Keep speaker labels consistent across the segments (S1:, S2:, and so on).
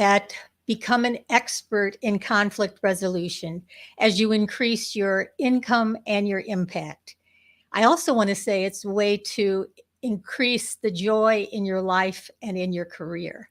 S1: at become an expert in conflict resolution as you increase your income and your impact. I also want to say it's a way to increase the joy in your life and in your career.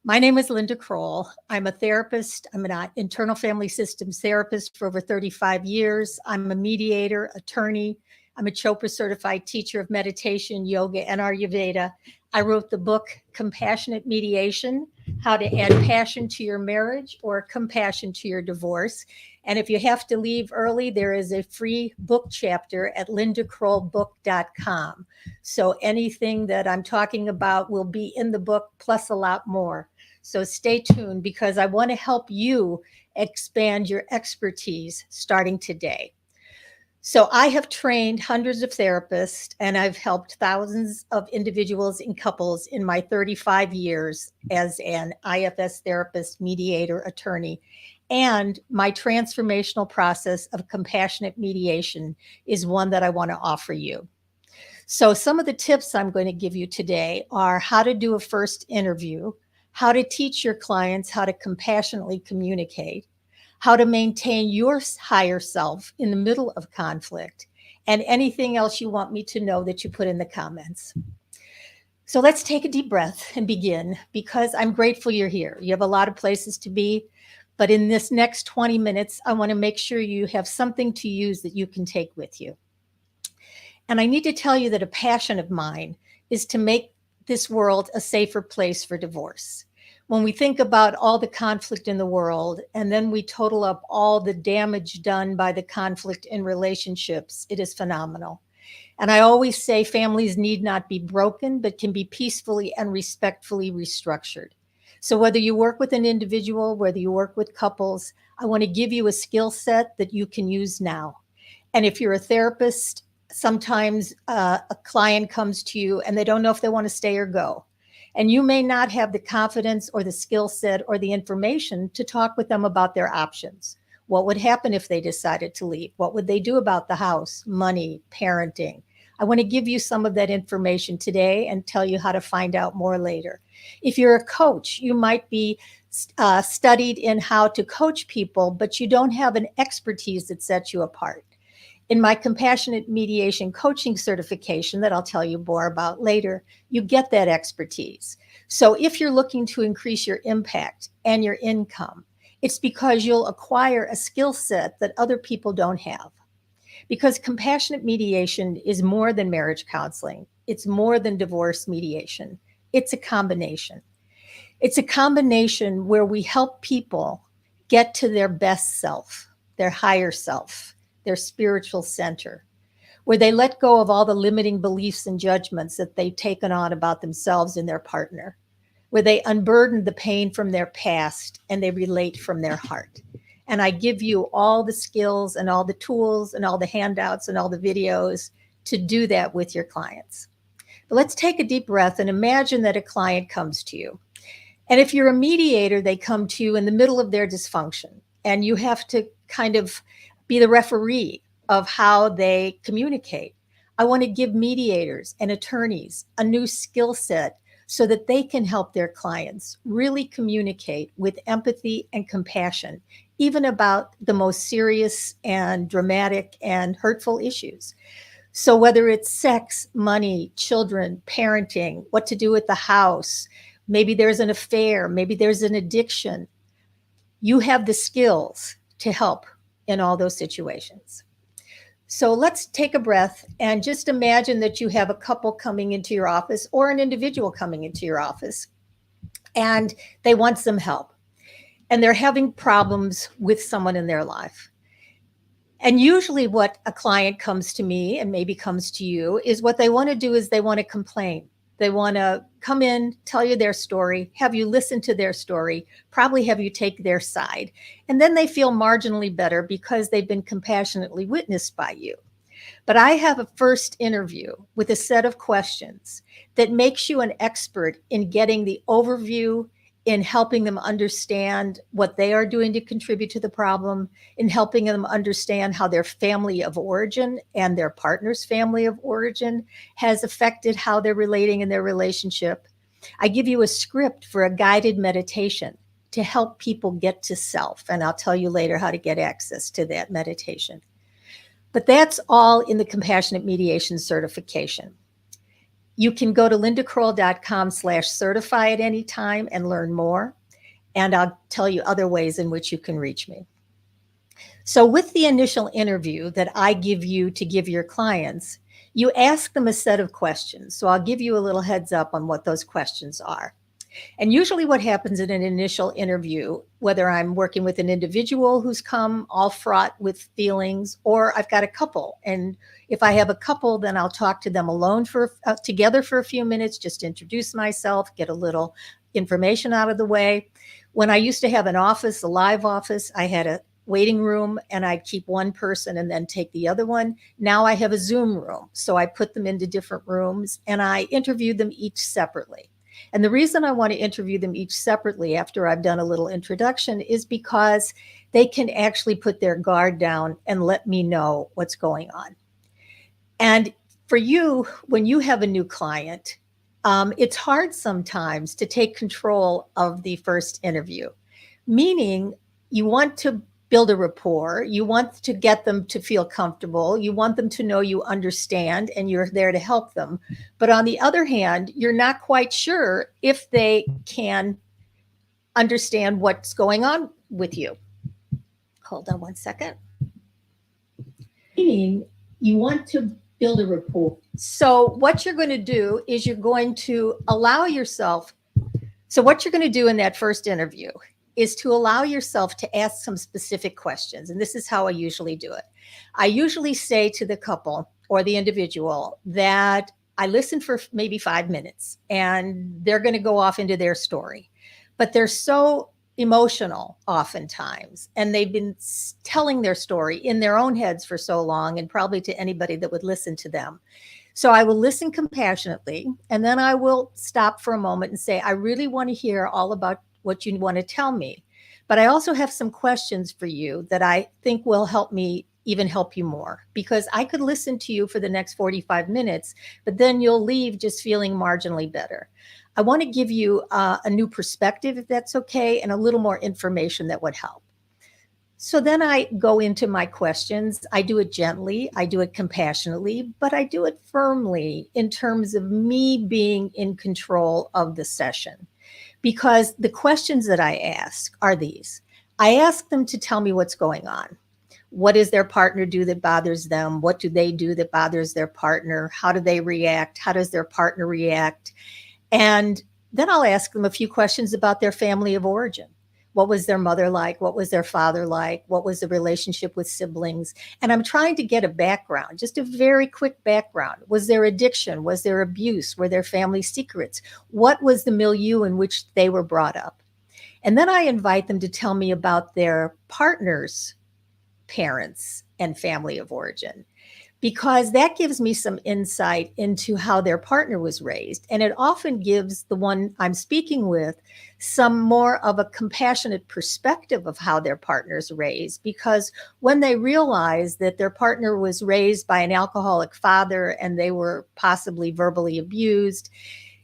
S1: My name is Linda Kroll. I'm a therapist. I'm an internal family systems therapist for over 35 years. I'm a mediator, attorney. I'm a Chopra certified teacher of meditation, yoga, and Ayurveda. I wrote the book, Compassionate Mediation, How to Add Passion to Your Marriage or Compassion to Your Divorce. And if you have to leave early, there is a free book chapter at lindakrollbook.com. So anything that I'm talking about will be in the book, plus a lot more. So stay tuned because I want to help you expand your expertise starting today. So I have trained hundreds of therapists and I've helped thousands of individuals and couples in my 35 years as an IFS therapist, mediator, attorney. And my transformational process of compassionate mediation is one that I want to offer you. So some of the tips I'm going to give you today are how to do a first interview, how to teach your clients how to compassionately communicate, how to maintain your higher self in the middle of conflict, and anything else you want me to know that you put in the comments. So let's take a deep breath and begin because I'm grateful you're here. You have a lot of places to be, but in this next 20 minutes, I want to make sure you have something to use that you can take with you. And I need to tell you that a passion of mine is to make this world a safer place for divorce. When we think about all the conflict in the world, and then we total up all the damage done by the conflict in relationships, it is phenomenal. And I always say families need not be broken, but can be peacefully and respectfully restructured. So whether you work with an individual, whether you work with couples, I want to give you a skill set that you can use now. And if you're a therapist, sometimes a client comes to you and they don't know if they want to stay or go. And you may not have the confidence or the skill set or the information to talk with them about their options. What would happen if they decided to leave? What would they do about the house, money, parenting? I want to give you some of that information today and tell you how to find out more later. If you're a coach, you might be studied in how to coach people, but you don't have an expertise that sets you apart. In my compassionate mediation coaching certification that I'll tell you more about later, you get that expertise. So if you're looking to increase your impact and your income, it's because you'll acquire a skill set that other people don't have. Because compassionate mediation is more than marriage counseling. It's more than divorce mediation. It's a combination. It's a combination where we help people get to their best self, their higher self, their spiritual center, where they let go of all the limiting beliefs and judgments that they've taken on about themselves and their partner, where they unburden the pain from their past and they relate from their heart. And I give you all the skills and all the tools and all the handouts and all the videos to do that with your clients. But let's take a deep breath and imagine that a client comes to you. And if you're a mediator, they come to you in the middle of their dysfunction, and you have to kind of be the referee of how they communicate. I want to give mediators and attorneys a new skill set so that they can help their clients really communicate with empathy and compassion, even about the most serious and dramatic and hurtful issues. So whether it's sex, money, children, parenting, what to do with the house, maybe there's an affair, maybe there's an addiction, you have the skills to help in all those situations. So let's take a breath and just imagine that you have a couple coming into your office or an individual coming into your office, and they want some help, and they're having problems with someone in their life. And usually what a client comes to me and maybe comes to you is what they want to do is they want to complain. They want to come in, tell you their story, have you listen to their story, probably have you take their side. And then they feel marginally better because they've been compassionately witnessed by you. But I have a first interview with a set of questions that makes you an expert in getting the overview, in helping them understand what they are doing to contribute to the problem, in helping them understand how their family of origin and their partner's family of origin has affected how they're relating in their relationship. I give you a script for a guided meditation to help people get to self. And I'll tell you later how to get access to that meditation. But that's all in the Compassionate Mediation certification. You can go to lindakroll.com/certify at any time and learn more. And I'll tell you other ways in which you can reach me. So with the initial interview that I give you to give your clients, you ask them a set of questions. So I'll give you a little heads up on what those questions are. And usually what happens in an initial interview, whether I'm working with an individual who's come all fraught with feelings, or I've got a couple. And if I have a couple, then I'll talk to them alone together for a few minutes, just introduce myself, get a little information out of the way. When I used to have an office, a live office, I had a waiting room and I'd keep one person and then take the other one. Now I have a Zoom room. So I put them into different rooms and I interview them each separately. And the reason I want to interview them each separately after I've done a little introduction is because they can actually put their guard down and let me know what's going on. And for you, when you have a new client, it's hard sometimes to take control of the first interview, meaning you want to build a rapport. You want to get them to feel comfortable. You want them to know you understand and you're there to help them. But on the other hand, you're not quite sure if they can understand what's going on with you. Hold on one second. Meaning you want to build a rapport. So what you're going to do is you're going to allow yourself. So what you're going to do in that first interview is to allow yourself to ask some specific questions. And this is how I usually do it. I usually say to the couple or the individual that I listen for maybe 5 minutes and they're going to go off into their story. But they're so emotional oftentimes, and they've been telling their story in their own heads for so long, and probably to anybody that would listen to them. So I will listen compassionately, and then I will stop for a moment and say, I really want to hear all about what you want to tell me. But I also have some questions for you that I think will help me even help you more, because I could listen to you for the next 45 minutes, but then you'll leave just feeling marginally better. I want to give you a new perspective, if that's okay, and a little more information that would help. So then I go into my questions. I do it gently, I do it compassionately, but I do it firmly in terms of me being in control of the session. Because the questions that I ask are these. I ask them to tell me what's going on. What does their partner do that bothers them? What do they do that bothers their partner? How do they react? How does their partner react? And then I'll ask them a few questions about their family of origin. What was their mother like? What was their father like? What was the relationship with siblings? And I'm trying to get a background, just a very quick background. Was there addiction? Was there abuse? Were there family secrets? What was the milieu in which they were brought up? And then I invite them to tell me about their partner's parents and family of origin, because that gives me some insight into how their partner was raised. And it often gives the one I'm speaking with some more of a compassionate perspective of how their partner's raised, because when they realize that their partner was raised by an alcoholic father and they were possibly verbally abused,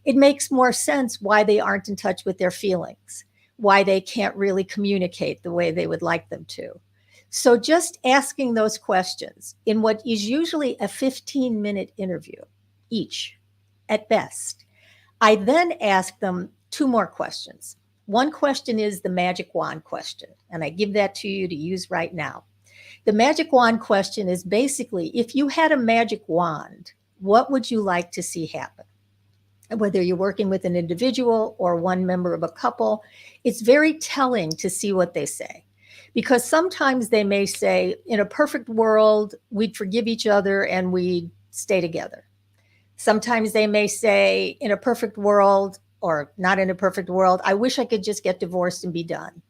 S1: it makes more sense why they aren't in touch with their feelings, why they can't really communicate the way they would like them to. So just asking those questions in what is usually a 15-minute interview each at best. I then ask them 2 more questions. One question is the magic wand question, and I give that to you to use right now. The magic wand question is basically, if you had a magic wand, what would you like to see happen? Whether you're working with an individual or one member of a couple, it's very telling to see what they say. Because sometimes they may say, in a perfect world, we'd forgive each other and we'd stay together. Sometimes they may say, in a perfect world, or not in a perfect world, I wish I could just get divorced and be done.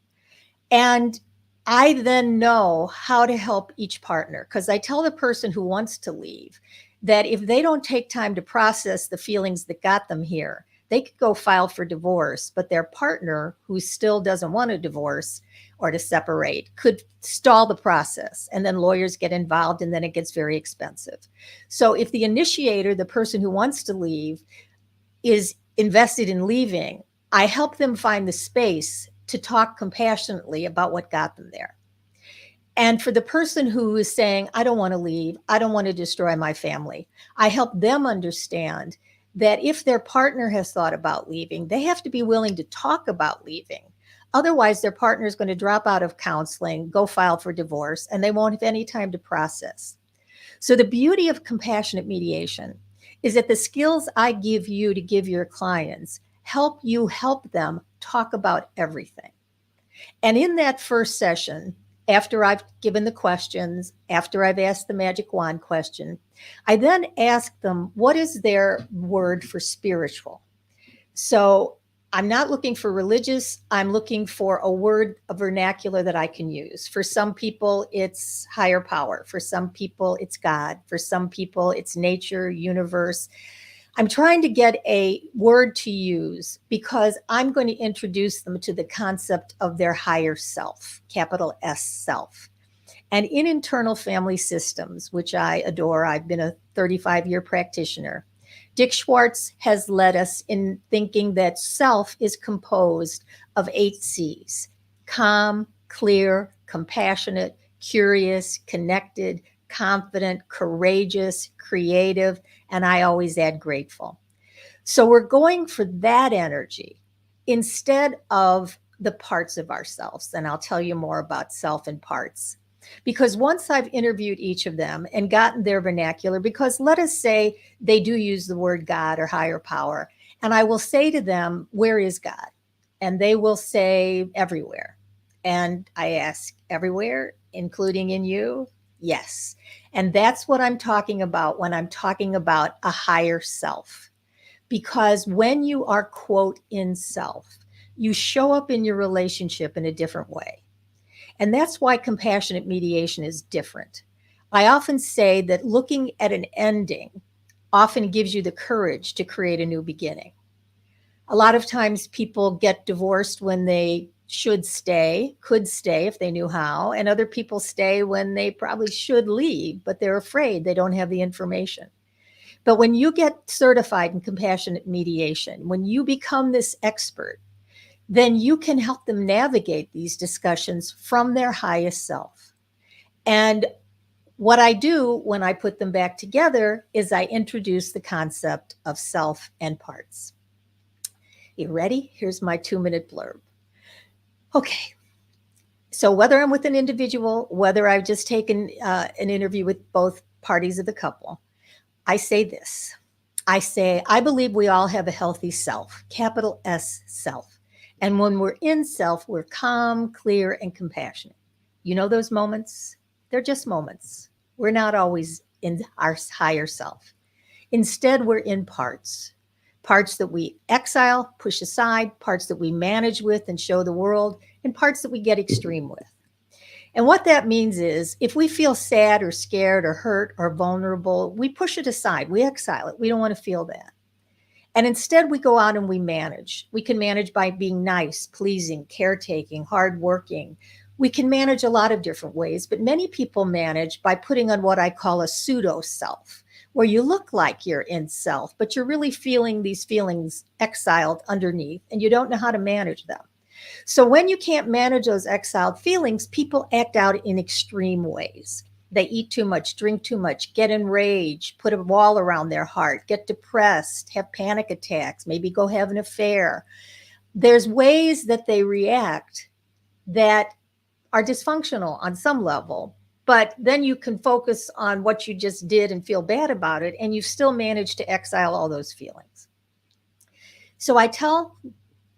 S1: And I then know how to help each partner, because I tell the person who wants to leave that if they don't take time to process the feelings that got them here, they could go file for divorce, but their partner, who still doesn't want a divorce or to separate, could stall the process, and then lawyers get involved, and then it gets very expensive. So if the initiator, the person who wants to leave, is invested in leaving, I help them find the space to talk compassionately about what got them there. And for the person who is saying, I don't want to leave, I don't want to destroy my family, I help them understand that if their partner has thought about leaving, they have to be willing to talk about leaving. Otherwise, their partner is going to drop out of counseling, go file for divorce, and they won't have any time to process. So, the beauty of compassionate mediation is that the skills I give you to give your clients help you help them talk about everything. And in that first session, after I've given the questions, after I've asked the magic wand question, I then ask them, what is their word for spiritual? So I'm not looking for religious. I'm looking for a word, a vernacular that I can use. For some people, it's higher power. For some people, it's God. For some people, it's nature, universe. I'm trying to get a word to use because I'm going to introduce them to the concept of their higher self, capital S self. And in internal family systems, which I adore, I've been a 35-year practitioner. Dick Schwartz has led us in thinking that self is composed of 8 C's: calm, clear, compassionate, curious, connected, confident, courageous, creative, and I always add grateful. So we're going for that energy instead of the parts of ourselves. And I'll tell you more about self and parts. Because once I've interviewed each of them and gotten their vernacular, because let us say they do use the word God or higher power, and I will say to them, where is God? And they will say, everywhere. And I ask, everywhere, including in you? Yes. And that's what I'm talking about when I'm talking about a higher self. Because when you are, quote, in self, you show up in your relationship in a different way. And that's why compassionate mediation is different. I often say that looking at an ending often gives you the courage to create a new beginning. A lot of times people get divorced when they should stay, could stay if they knew how, and other people stay when they probably should leave, but they're afraid, they don't have the information. But when you get certified in compassionate mediation, when you become this expert, then you can help them navigate these discussions from their highest self. And what I do when I put them back together is I introduce the concept of self and parts. You ready? Here's my 2-minute blurb. Okay. So whether I'm with an individual, whether I've just taken an interview with both parties of the couple, I say this. I say, I believe we all have a healthy self, capital S self. And when we're in self, we're calm, clear, and compassionate. You know those moments? They're just moments. We're not always in our higher self. Instead, we're in parts. Parts that we exile, push aside, parts that we manage with and show the world, and parts that we get extreme with. And what that means is if we feel sad or scared or hurt or vulnerable, we push it aside. We exile it. We don't want to feel that. And instead, we go out and we manage. We can manage by being nice, pleasing, caretaking, hardworking. We can manage a lot of different ways, but many people manage by putting on what I call a pseudo self, where you look like you're in self, but you're really feeling these feelings exiled underneath, and you don't know how to manage them. So when you can't manage those exiled feelings, people act out in extreme ways. They eat too much, drink too much, get enraged, put a wall around their heart, get depressed, have panic attacks, maybe go have an affair. There's ways that they react that are dysfunctional on some level, but then you can focus on what you just did and feel bad about it, and you still manage to exile all those feelings. So I tell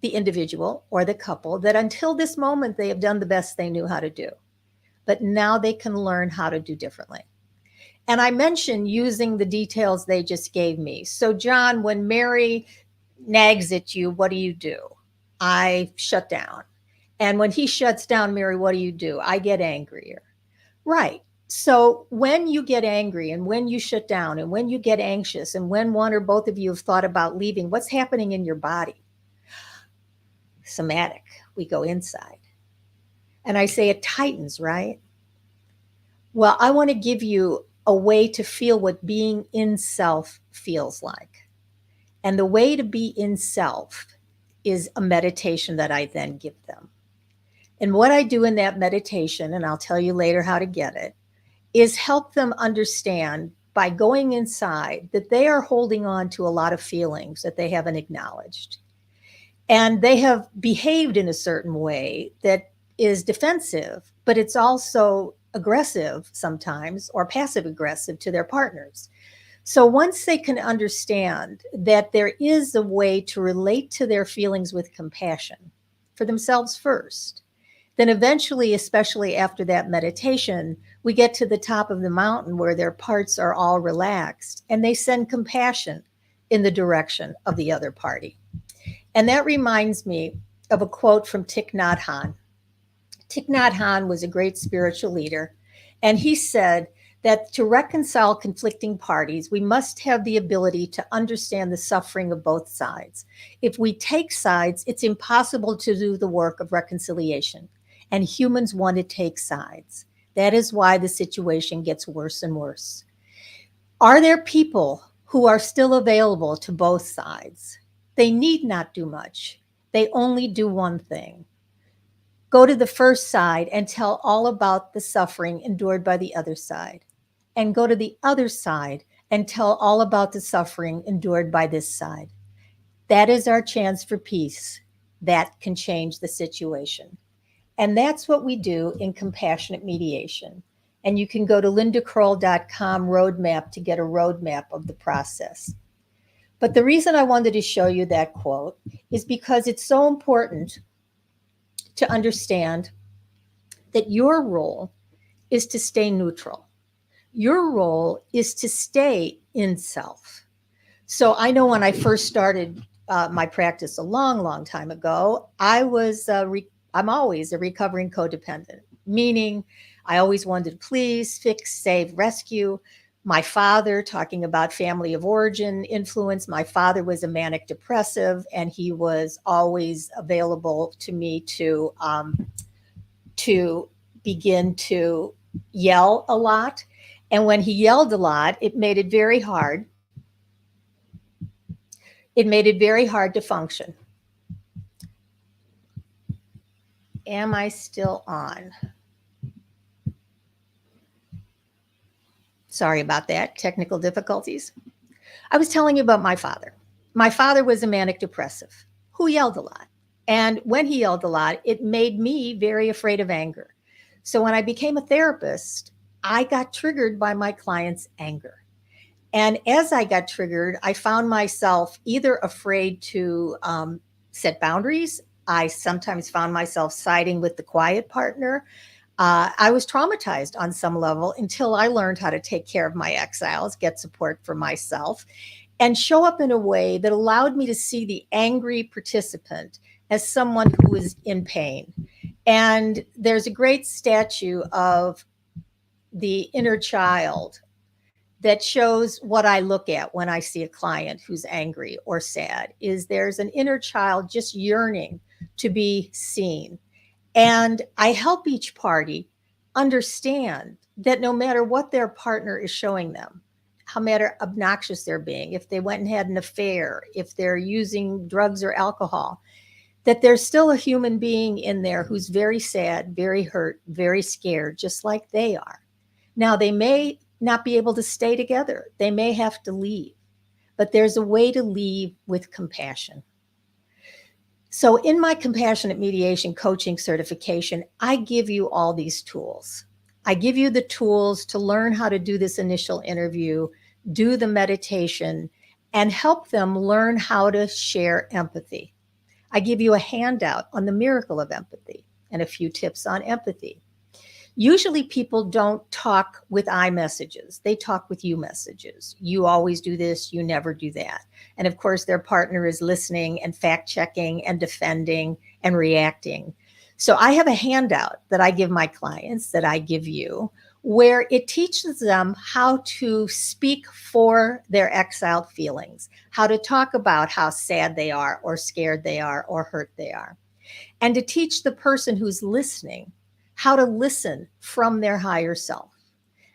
S1: the individual or the couple that until this moment, they have done the best they knew how to do. But now they can learn how to do differently. And I mentioned using the details they just gave me. So, John, when Mary nags at you, what do? I shut down. And when he shuts down, Mary, what do? I get angrier. Right. So when you get angry and when you shut down and when you get anxious and when one or both of you have thought about leaving, what's happening in your body? Somatic. We go inside. And I say it tightens, right? Well, I want to give you a way to feel what being in self feels like. And the way to be in self is a meditation that I then give them. And what I do in that meditation, and I'll tell you later how to get it, is help them understand by going inside that they are holding on to a lot of feelings that they haven't acknowledged. And they have behaved in a certain way that is defensive, but it's also aggressive sometimes or passive aggressive to their partners. So once they can understand that there is a way to relate to their feelings with compassion for themselves first, then eventually, especially after that meditation, we get to the top of the mountain where their parts are all relaxed and they send compassion in the direction of the other party. And that reminds me of a quote from Thich Nhat Hanh. Thich Nhat Hanh was a great spiritual leader, and he said that to reconcile conflicting parties, we must have the ability to understand the suffering of both sides. If we take sides, it's impossible to do the work of reconciliation, and humans want to take sides. That is why the situation gets worse and worse. Are there people who are still available to both sides? They need not do much. They only do one thing. Go to the first side and tell all about the suffering endured by the other side. And go to the other side and tell all about the suffering endured by this side. That is our chance for peace. That can change the situation. And that's what we do in compassionate mediation. And you can go to lindakroll.com roadmap to get a roadmap of the process. But the reason I wanted to show you that quote is because it's so important to understand that your role is to stay neutral. Your role is to stay in self. So I know when I first started my practice a long, long time ago, I'm always a recovering codependent, meaning I always wanted to please, fix, save, rescue. My father, talking about family of origin influence, my father was a manic depressive, and he was always available to me to begin to yell a lot. And when he yelled a lot, it made it very hard. It made it very hard to function. Am I still on? Sorry about that, technical difficulties. I was telling you about my father. My father was a manic depressive who yelled a lot. And when he yelled a lot, it made me very afraid of anger. So when I became a therapist, I got triggered by my clients' anger. And as I got triggered, I found myself either afraid to set boundaries. I sometimes found myself siding with the quiet partner. I was traumatized on some level until I learned how to take care of my exiles, get support for myself, and show up in a way that allowed me to see the angry participant as someone who is in pain. And there's a great statue of the inner child that shows what I look at when I see a client who's angry or sad. Is there's an inner child just yearning to be seen. And I help each party understand that no matter what their partner is showing them, how matter obnoxious they're being, if they went and had an affair, if they're using drugs or alcohol, that there's still a human being in there who's very sad, very hurt, very scared, just like they are. Now, they may not be able to stay together. They may have to leave, but there's a way to leave with compassion. So in my compassionate mediation coaching certification, I give you all these tools. I give you the tools to learn how to do this initial interview, do the meditation, and help them learn how to share empathy. I give you a handout on the miracle of empathy and a few tips on empathy. Usually people don't talk with I messages. They talk with you messages. You always do this, you never do that. And of course, their partner is listening and fact checking and defending and reacting. So I have a handout that I give my clients, that I give you, where it teaches them how to speak for their exiled feelings, how to talk about how sad they are or scared they are or hurt they are, and to teach the person who's listening how to listen from their higher self,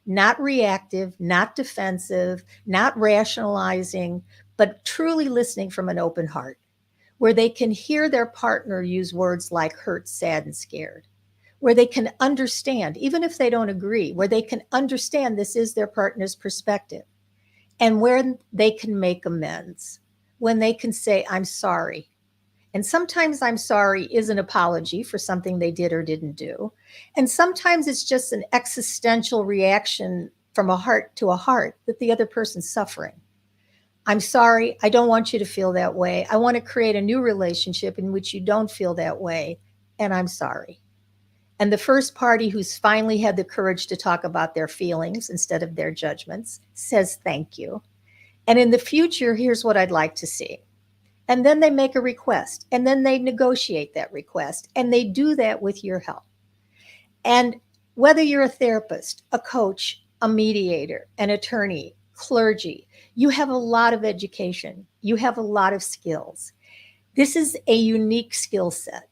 S1: not reactive, not defensive, not rationalizing, but truly listening from an open heart, where they can hear their partner use words like hurt, sad, and scared. where they can understand, even if they don't agree, where they can understand this is their partner's perspective, and where they can make amends, when they can say, I'm sorry. And sometimes I'm sorry is an apology for something they did or didn't do. And sometimes it's just an existential reaction from a heart to a heart that the other person's suffering. I'm sorry. I don't want you to feel that way. I want to create a new relationship in which you don't feel that way. And I'm sorry. And the first party who's finally had the courage to talk about their feelings instead of their judgments says thank you. And in the future, here's what I'd like to see. And then they make a request, and then they negotiate that request, and they do that with your help. And whether you're a therapist, a coach, a mediator, an attorney, clergy, you have a lot of education, you have a lot of skills. This is a unique skill set.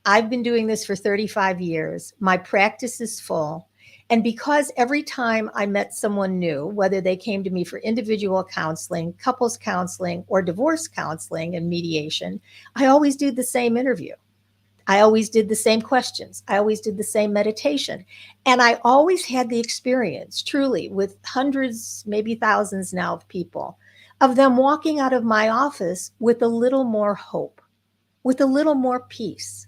S1: I've been doing this for 35 years. My practice is full. And because every time I met someone new, whether they came to me for individual counseling, couples counseling, or divorce counseling and mediation, I always did the same interview. I always did the same questions. I always did the same meditation. And I always had the experience, truly, with hundreds, maybe thousands now of people, of them walking out of my office with a little more hope, with a little more peace,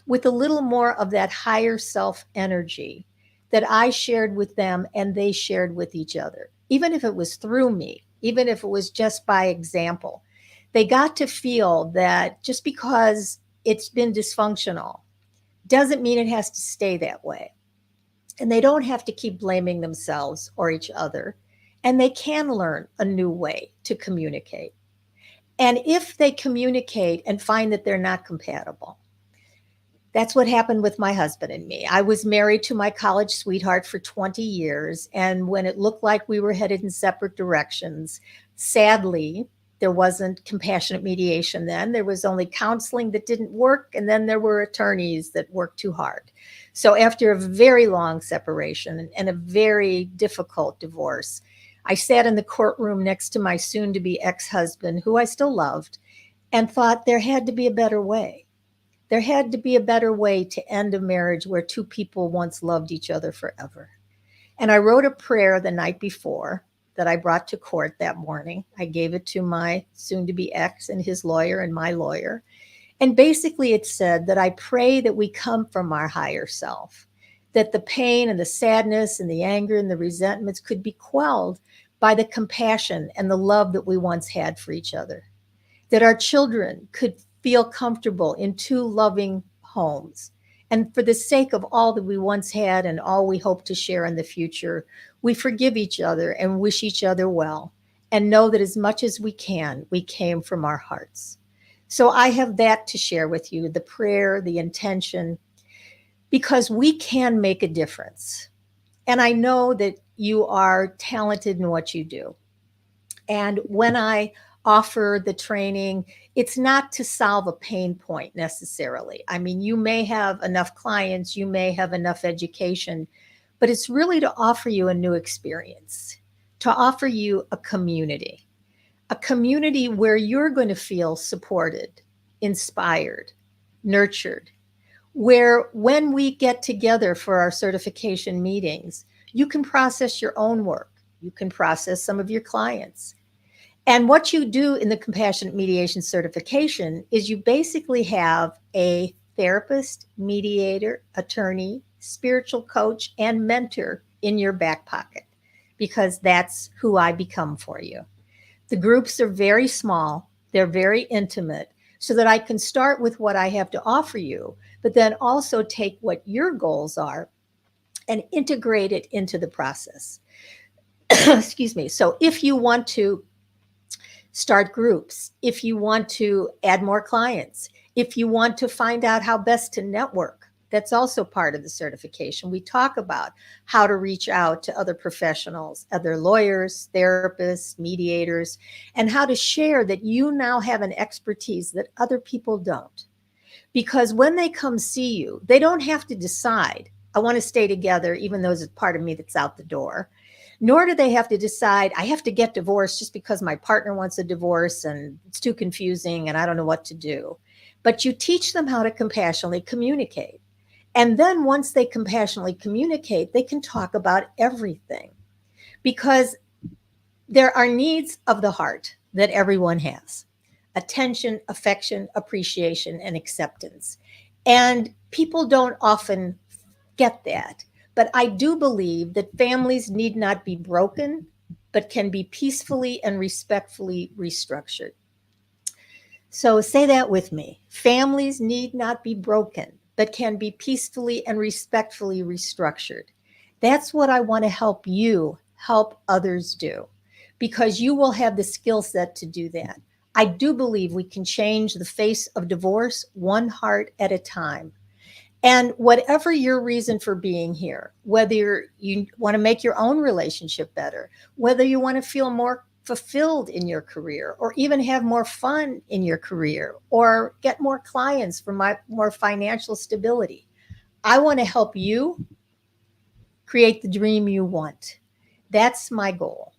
S1: with a little more of that higher self energy that I shared with them and they shared with each other, even if it was through me, even if it was just by example. They got to feel that just because it's been dysfunctional doesn't mean it has to stay that way. And they don't have to keep blaming themselves or each other. And they can learn a new way to communicate. And if they communicate and find that they're not compatible, that's what happened with my husband and me. I was married to my college sweetheart for 20 years. And when it looked like we were headed in separate directions, sadly, there wasn't compassionate mediation then. There was only counseling that didn't work. And then there were attorneys that worked too hard. So after a very long separation and a very difficult divorce, I sat in the courtroom next to my soon to be ex-husband, who I still loved, and thought there had to be a better way. There had to be a better way to end a marriage where two people once loved each other forever. And I wrote a prayer the night before that I brought to court that morning. I gave it to my soon to be ex and his lawyer and my lawyer. And basically it said that I pray that we come from our higher self, that the pain and the sadness and the anger and the resentments could be quelled by the compassion and the love that we once had for each other, that our children could feel comfortable in two loving homes. And for the sake of all that we once had and all we hope to share in the future, we forgive each other and wish each other well, and know that as much as we can, we came from our hearts. So I have that to share with you, the prayer, the intention, because we can make a difference. And I know that you are talented in what you do. And when I offer the training, it's not to solve a pain point necessarily. I mean, you may have enough clients, you may have enough education, but it's really to offer you a new experience, to offer you a community where you're going to feel supported, inspired, nurtured, where when we get together for our certification meetings, you can process your own work, you can process some of your clients. And what you do in the compassionate mediation certification is you basically have a therapist, mediator, attorney, spiritual coach, and mentor in your back pocket, because that's who I become for you. The groups are very small, they're very intimate, so that I can start with what I have to offer you, but then also take what your goals are and integrate it into the process. Excuse me. So if you want to start groups, if you want to add more clients, if you want to find out how best to network, that's also part of the certification. We talk about how to reach out to other professionals, other lawyers, therapists, mediators, and how to share that you now have an expertise that other people don't. Because when they come see you, they don't have to decide, I want to stay together, even though there's a part of me that's out the door. Nor do they have to decide, I have to get divorced just because my partner wants a divorce and it's too confusing and I don't know what to do. But you teach them how to compassionately communicate. And then once they compassionately communicate, they can talk about everything, because there are needs of the heart that everyone has: attention, affection, appreciation, and acceptance. And people don't often get that. But I do believe that families need not be broken, but can be peacefully and respectfully restructured. So say that with me. Families need not be broken, but can be peacefully and respectfully restructured. That's what I want to help you help others do, because you will have the skill set to do that. I do believe we can change the face of divorce one heart at a time. And whatever your reason for being here, whether you want to make your own relationship better, whether you want to feel more fulfilled in your career, or even have more fun in your career, or get more clients for more financial stability, I want to help you create the dream you want. That's my goal: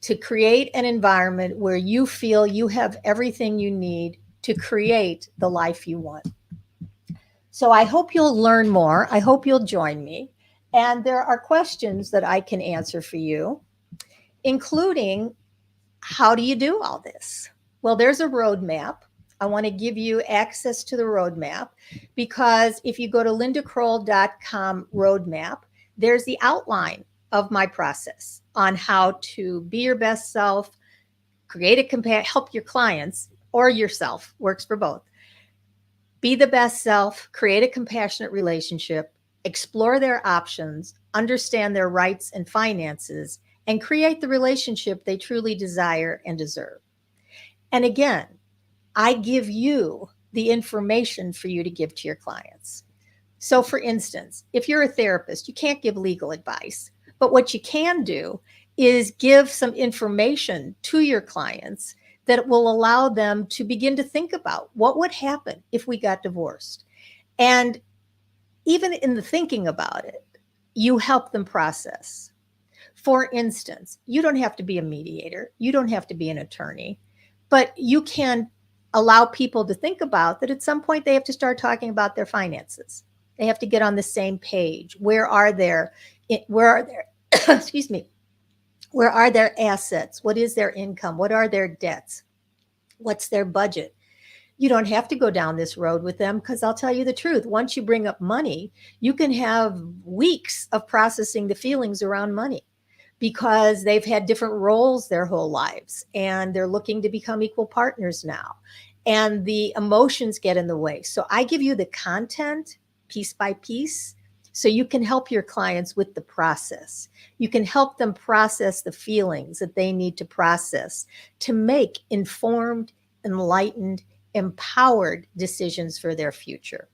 S1: to create an environment where you feel you have everything you need to create the life you want. So I hope you'll learn more. I hope you'll join me. And there are questions that I can answer for you, including, how do you do all this? Well, there's a roadmap. I want to give you access to the roadmap, because if you go to lindakroll.com roadmap, there's the outline of my process on how to be your best self, help your clients or yourself, works for both. Be the best self, create a compassionate relationship, explore their options, understand their rights and finances, and create the relationship they truly desire and deserve. And again, I give you the information for you to give to your clients. So, for instance, if you're a therapist, you can't give legal advice, but what you can do is give some information to your clients that will allow them to begin to think about what would happen if we got divorced. And even in the thinking about it, you help them process. For instance, you don't have to be a mediator, you don't have to be an attorney, but you can allow people to think about that at some point they have to start talking about their finances. They have to get on the same page. Where are their excuse me, where are their assets? What is their income? What are their debts? What's their budget? You don't have to go down this road with them, because I'll tell you the truth. Once you bring up money, you can have weeks of processing the feelings around money, because they've had different roles their whole lives and they're looking to become equal partners now. And the emotions get in the way. So I give you the content piece by piece, so you can help your clients with the process. You can help them process the feelings that they need to process to make informed, enlightened, empowered decisions for their future.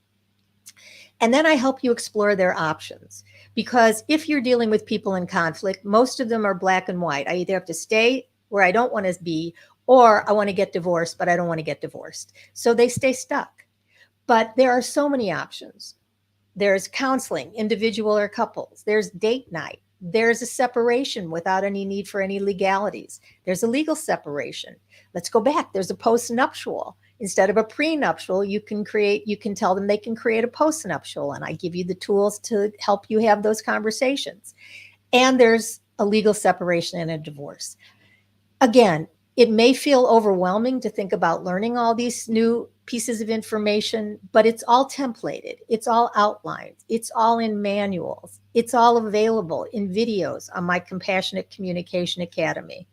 S1: And then I help you explore their options. Because if you're dealing with people in conflict, most of them are black and white. I either have to stay where I don't want to be, or I want to get divorced, but I don't want to get divorced. So they stay stuck. But there are so many options. There's counseling, individual or couples. There's date night. There's a separation without any need for any legalities. There's a legal separation. Let's go back. There's a post-nuptial. Instead of a prenuptial, you can tell them they can create a postnuptial, and I give you the tools to help you have those conversations. And there's a legal separation and a divorce. Again, it may feel overwhelming to think about learning all these new pieces of information, but it's all templated. It's all outlined. It's all in manuals. It's all available in videos on my Compassionate Communication Academy.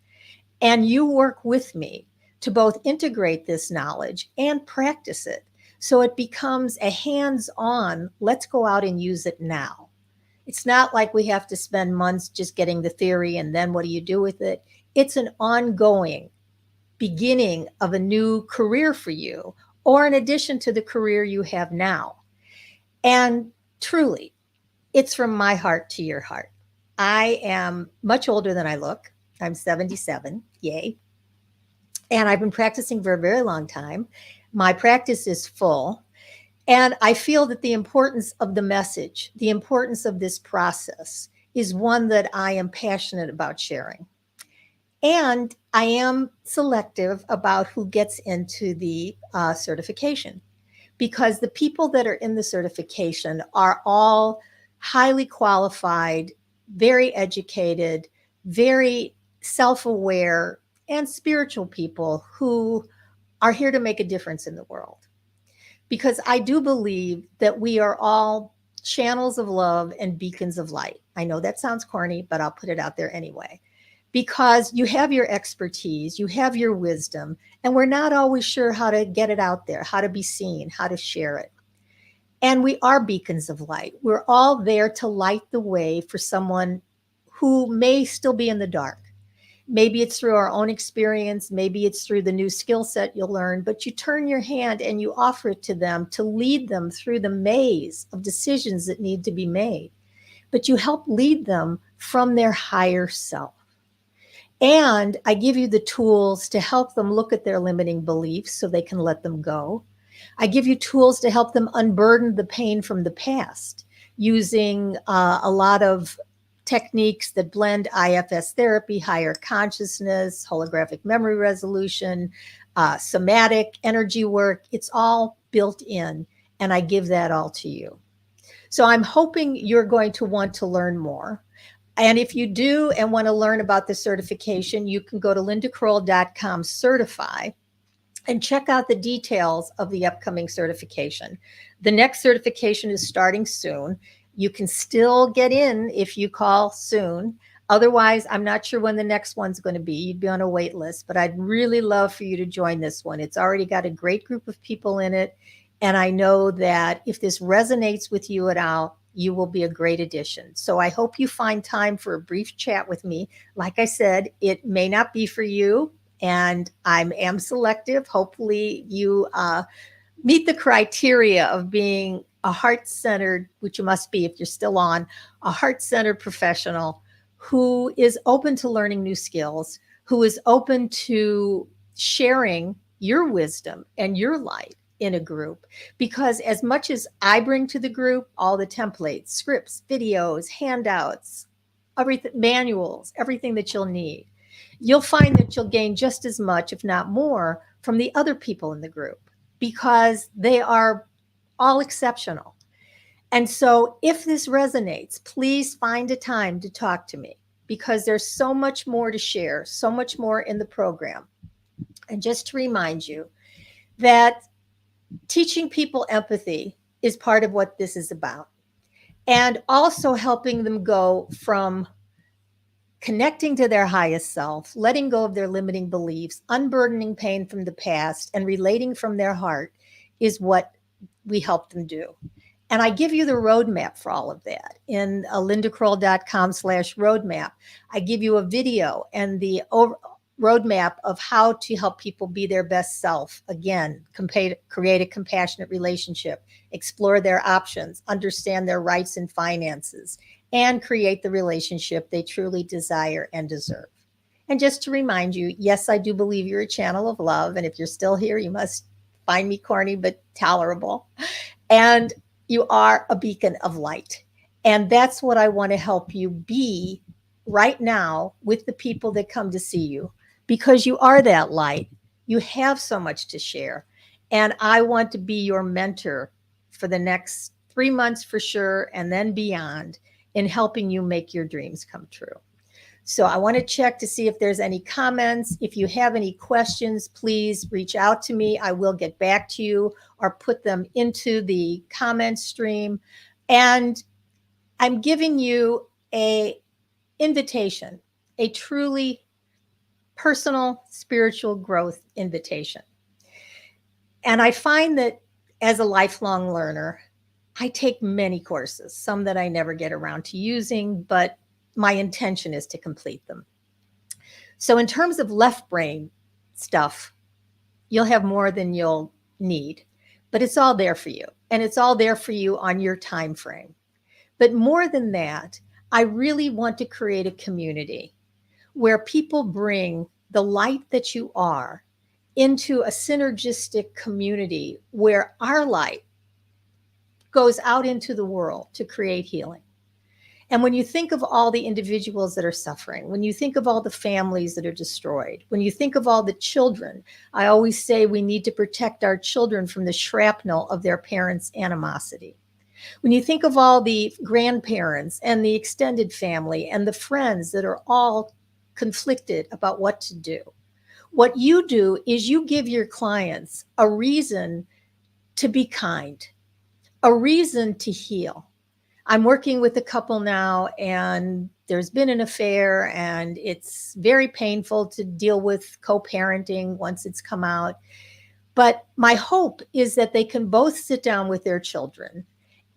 S1: And you work with me to both integrate this knowledge and practice it, so it becomes a hands-on, let's go out and use it now. It's not like we have to spend months just getting the theory and then what do you do with it? It's an ongoing beginning of a new career for you, or in addition to the career you have now. And truly, it's from my heart to your heart. I am much older than I look. I'm 77, yay. And I've been practicing for a very long time. My practice is full. And I feel that the importance of the message, the importance of this process, is one that I am passionate about sharing. And I am selective about who gets into the certification, because the people that are in the certification are all highly qualified, very educated, very self-aware, and spiritual people who are here to make a difference in the world. Because I do believe that we are all channels of love and beacons of light. I know that sounds corny, but I'll put it out there anyway. Because you have your expertise, you have your wisdom, and we're not always sure how to get it out there, how to be seen, how to share it. And we are beacons of light. We're all there to light the way for someone who may still be in the dark. Maybe it's through our own experience, maybe it's through the new skill set you'll learn, but you turn your hand and you offer it to them to lead them through the maze of decisions that need to be made. But you help lead them from their higher self. And I give you the tools to help them look at their limiting beliefs so they can let them go. I give you tools to help them unburden the pain from the past using a lot of techniques that blend IFS therapy, higher consciousness, holographic memory resolution, somatic energy work. It's all built in, and I give that all to you. So I'm hoping you're going to want to learn more. And if you do and want to learn about the certification, you can go to lindakroll.com/certify and check out the details of the upcoming certification. The next certification is starting soon. You can still get in if you call soon. Otherwise, I'm not sure when the next one's going to be. You'd be on a wait list, but I'd really love for you to join this one. It's already got a great group of people in it. And I know that if this resonates with you at all, you will be a great addition. So I hope you find time for a brief chat with me. Like I said, it may not be for you, and I am selective. Hopefully you meet the criteria of being a heart-centered, which you must be if you're still on, a heart-centered professional who is open to learning new skills, who is open to sharing your wisdom and your light in a group. Because as much as I bring to the group, all the templates, scripts, videos, handouts, everything, manuals, everything that you'll need, you'll find that you'll gain just as much, if not more, from the other people in the group, because they are all exceptional. And so if this resonates, please find a time to talk to me, because there's so much more to share, so much more in the program. And just to remind you that teaching people empathy is part of what this is about. And also helping them go from connecting to their highest self, letting go of their limiting beliefs, unburdening pain from the past, and relating from their heart is what we help them do. And I give you the roadmap for all of that in lindakroll.com/roadmap. I give you a video and the roadmap of how to help people be their best self. Again, create a compassionate relationship, explore their options, understand their rights and finances, and create the relationship they truly desire and deserve. And just to remind you, yes, I do believe you're a channel of love. And if you're still here, you must find me corny, but tolerable. And you are a beacon of light. And that's what I want to help you be right now with the people that come to see you, because you are that light. You have so much to share. And I want to be your mentor for the next 3 months for sure, and then beyond, in helping you make your dreams come true. So I want to check to see if there's any comments. If you have any questions, please reach out to me. I will get back to you or put them into the comment stream. And I'm giving you an invitation, a truly personal spiritual growth invitation. And I find that as a lifelong learner, I take many courses, some that I never get around to using, but my intention is to complete them. So in terms of left brain stuff, you'll have more than you'll need, but it's all there for you. And it's all there for you on your time frame. But more than that, I really want to create a community where people bring the light that you are into a synergistic community where our light goes out into the world to create healing. And when you think of all the individuals that are suffering, when you think of all the families that are destroyed, when you think of all the children, I always say we need to protect our children from the shrapnel of their parents' animosity. When you think of all the grandparents and the extended family and the friends that are all conflicted about what to do, what you do is you give your clients a reason to be kind, a reason to heal. I'm working with a couple now, and there's been an affair, and it's very painful to deal with co-parenting once it's come out. But my hope is that they can both sit down with their children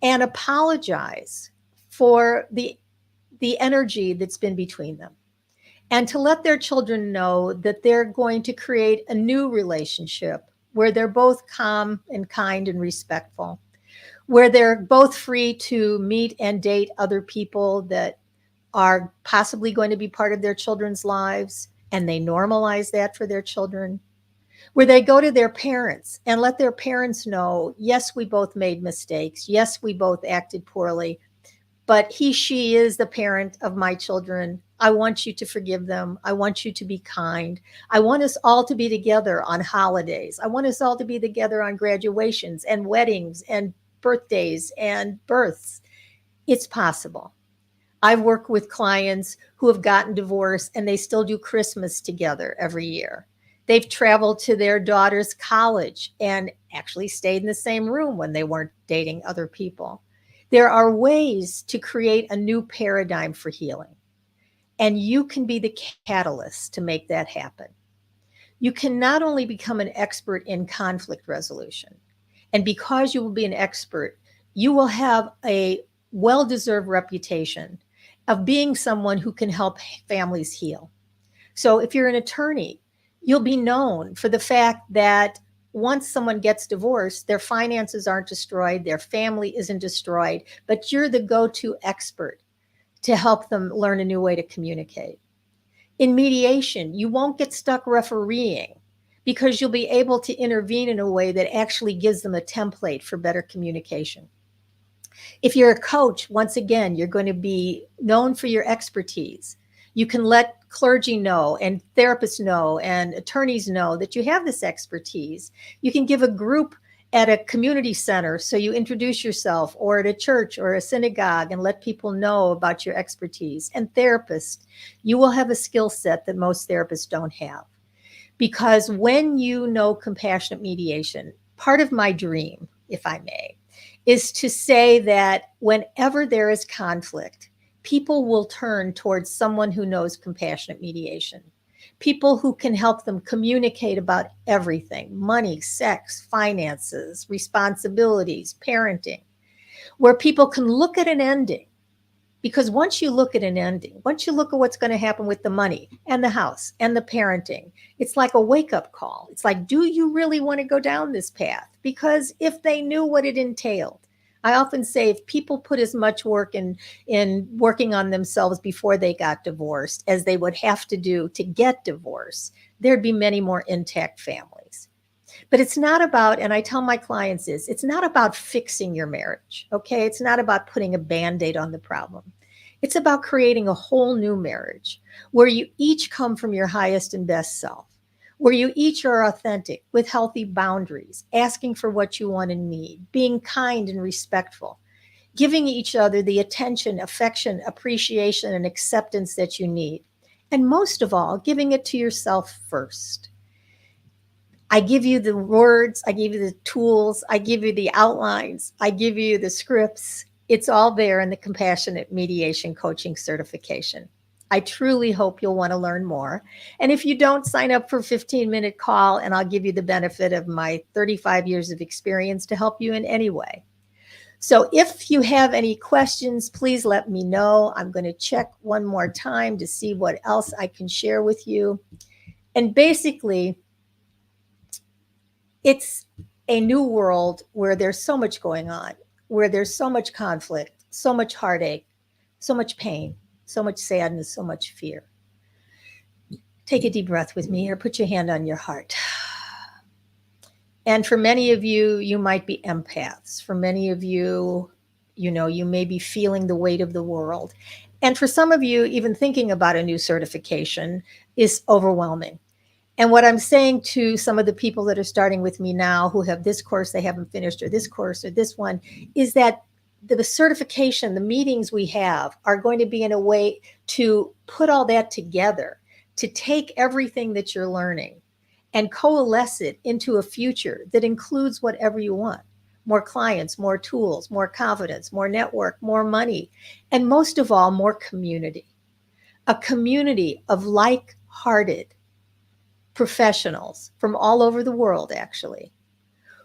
S1: and apologize for the energy that's been between them, and to let their children know that they're going to create a new relationship where they're both calm and kind and respectful, where they're both free to meet and date other people that are possibly going to be part of their children's lives, and they normalize that for their children, where they go to their parents and let their parents know, yes, we both made mistakes. Yes, we both acted poorly, but he, she is the parent of my children. I want you to forgive them. I want you to be kind. I want us all to be together on holidays. I want us all to be together on graduations and weddings and birthdays and births. It's possible. I've worked with clients who have gotten divorced and they still do Christmas together every year. They've traveled to their daughter's college and actually stayed in the same room when they weren't dating other people. There are ways to create a new paradigm for healing, and you can be the catalyst to make that happen. You can not only become an expert in conflict resolution, and because you will be an expert, you will have a well-deserved reputation of being someone who can help families heal. So if you're an attorney, you'll be known for the fact that once someone gets divorced, their finances aren't destroyed, their family isn't destroyed, but you're the go-to expert to help them learn a new way to communicate. In mediation, you won't get stuck refereeing because you'll be able to intervene in a way that actually gives them a template for better communication. If you're a coach, once again, you're going to be known for your expertise. You can let clergy know and therapists know and attorneys know that you have this expertise. You can give a group at a community center, so you introduce yourself, or at a church or a synagogue, and let people know about your expertise. And therapists, you will have a skill set that most therapists don't have. Because when you know compassionate mediation, part of my dream, if I may, is to say that whenever there is conflict, people will turn towards someone who knows compassionate mediation. People who can help them communicate about everything: money, sex, finances, responsibilities, parenting, where people can look at an ending. Because once you look at an ending, once you look at what's going to happen with the money and the house and the parenting, it's like a wake-up call. It's like, do you really want to go down this path? Because if they knew what it entailed, I often say if people put as much work in working on themselves before they got divorced as they would have to do to get divorced, there'd be many more intact families. But it's not about, and I tell my clients is, it's not about fixing your marriage, okay? It's not about putting a Band-Aid on the problem. It's about creating a whole new marriage where you each come from your highest and best self, where you each are authentic with healthy boundaries, asking for what you want and need, being kind and respectful, giving each other the attention, affection, appreciation, and acceptance that you need. And most of all, giving it to yourself first. I give you the words, I give you the tools, I give you the outlines, I give you the scripts. It's all there in the Compassionate Mediation Coaching Certification. I truly hope you'll want to learn more. And if you don't, sign up for a 15-minute call and I'll give you the benefit of my 35 years of experience to help you in any way. So if you have any questions, please let me know. I'm going to check one more time to see what else I can share with you. And basically, it's a new world where there's so much going on, where there's so much conflict, so much heartache, so much pain, so much sadness, so much fear. Take a deep breath with me, or put your hand on your heart. And for many of you, you might be empaths. For many of you, You may be feeling the weight of the world. And for some of you, even thinking about a new certification is overwhelming. And what I'm saying to some of the people that are starting with me now who have this course they haven't finished, or this course or this one, is that the certification, the meetings we have are going to be in a way to put all that together, to take everything that you're learning and coalesce it into a future that includes whatever you want. More clients, more tools, more confidence, more network, more money, and most of all, more community. A community of like-hearted professionals from all over the world, actually,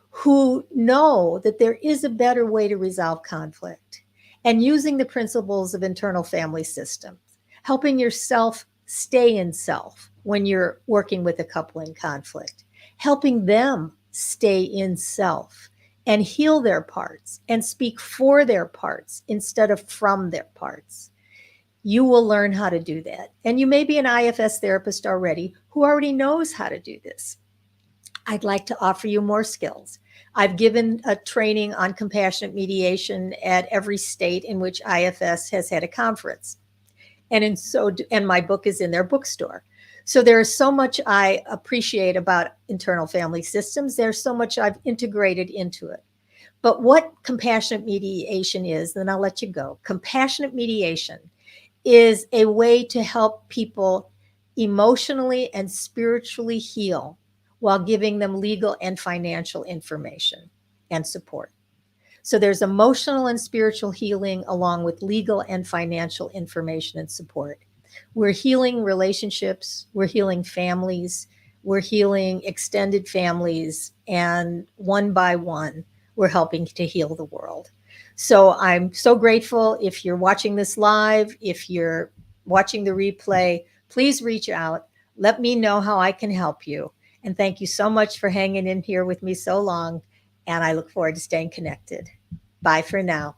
S1: who know that there is a better way to resolve conflict, and using the principles of internal family systems, helping yourself stay in self when you're working with a couple in conflict, helping them stay in self and heal their parts and speak for their parts instead of from their parts. You will learn how to do that. And you may be an IFS therapist already who already knows how to do this. I'd like to offer you more skills. I've given a training on compassionate mediation at every state in which IFS has had a conference. And my book is in their bookstore. So there is so much I appreciate about internal family systems. There's so much I've integrated into it. But what compassionate mediation is, then I'll let you go. Compassionate mediation is a way to help people emotionally and spiritually heal while giving them legal and financial information and support. So there's emotional and spiritual healing along with legal and financial information and support. We're healing relationships, we're healing families, we're healing extended families, and one by one, we're helping to heal the world. So I'm so grateful. If you're watching this live, if you're watching the replay, please reach out. Let me know how I can help you. And thank you so much for hanging in here with me so long. And I look forward to staying connected. Bye for now.